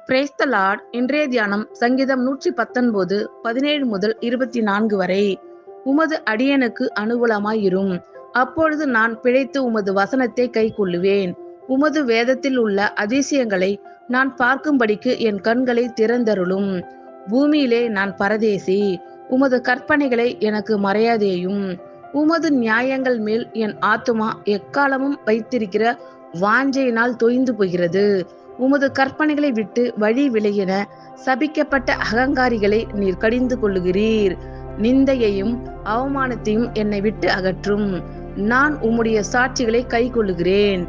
Praise the Lord. இன்றைய தியானம் சங்கீதம் 119 17 முதல் 24 வரை. உமது அடியனுக்கு அனுகூலமாயிரும், அப்பொழுது நான் பிழைத்து உமது வசனத்தை கைக்கொள்ளுவேன். உமது வேதத்தில் உள்ள அதிசயங்களை நான் பார்க்கும்படிக்கு என் கண்களை திறந்தருளும். பூமியிலே நான் பரதேசி, உமது கற்பனைகளை எனக்கு மறையாதேயும். உமது நியாயங்கள் மேல் என் ஆத்துமா எக்காலமும் வைத்திருக்கிற வாஞ்சையினால் தொய்ந்து போகிறது. உமது கற்பனைகளை விட்டு வழி விலகின சபிக்கப்பட்ட அகங்காரிகளை நீர் கடிந்து கொள்ளுகிறீர். நிந்தையையும் அவமானத்தையும் என்னை விட்டு அகற்றும். நான் உம்முடைய சாட்சிகளை கை கொள்ளுகிறேன்.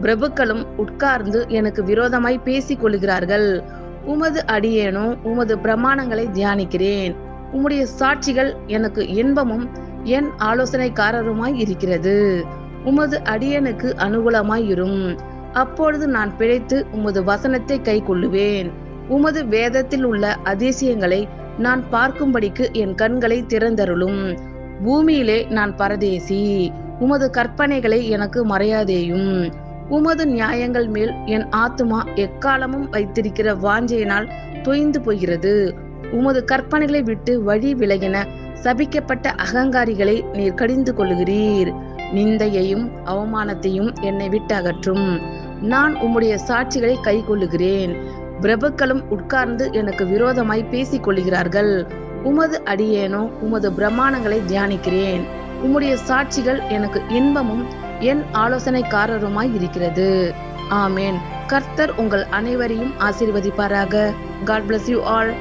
பிரபுக்களும் உட்கார்ந்து எனக்கு விரோதமாய் பேசிக் கொள்ளுகிறார்கள். உமது அடியேனோ உமது பிரமாணங்களை தியானிக்கிறேன். உம்முடைய சாட்சிகள் எனக்கு இன்பமும் என் ஆலோசனைக்காரருமாய் இருக்கிறது. உமது அடியனுக்கு அனுகூலமாயிரும், அப்பொழுது நான் பிழைத்து உமது வசனத்தை கை கொள்ளுவேன். உமது வேதத்தில் உள்ள அதிசயங்களை நான் பார்க்கும்படிக்கு என் கண்களை திறந்தருளும். பூமியிலே நான் பரதேசி, உமது கற்பனைகளை எனக்கு மறையாதேயும். உமது நியாயங்கள் மேல் என் ஆத்துமா எக்காலமும் வைத்திருக்கிற வாஞ்சையினால் தொய்ந்து போகிறது. உமது கற்பனைகளை விட்டு வழி விலகின சபிக்கப்பட்ட அகங்காரிகளை நீர் கடிந்து கொள்ளுகிறீர். நிந்தையையும் அவமானத்தையும் என்னை விட்டு அகற்றும். நான் உம்முடைய சாட்சிகளை கை கொள்ளுகிறேன். பிரபுக்களும் உட்கார்ந்து எனக்கு விரோதமாய் பேசிக் கொள்ளுகிறார்கள். உமது அடியேனோ உமது பிரமாணங்களை தியானிக்கிறேன். உம்முடைய சாட்சிகள் எனக்கு இன்பமும் என் ஆலோசனைக்காரருமாய் இருக்கிறது. ஆமேன். கர்த்தர் உங்கள் அனைவரையும் ஆசீர்வதிப்பாராக. God bless you all.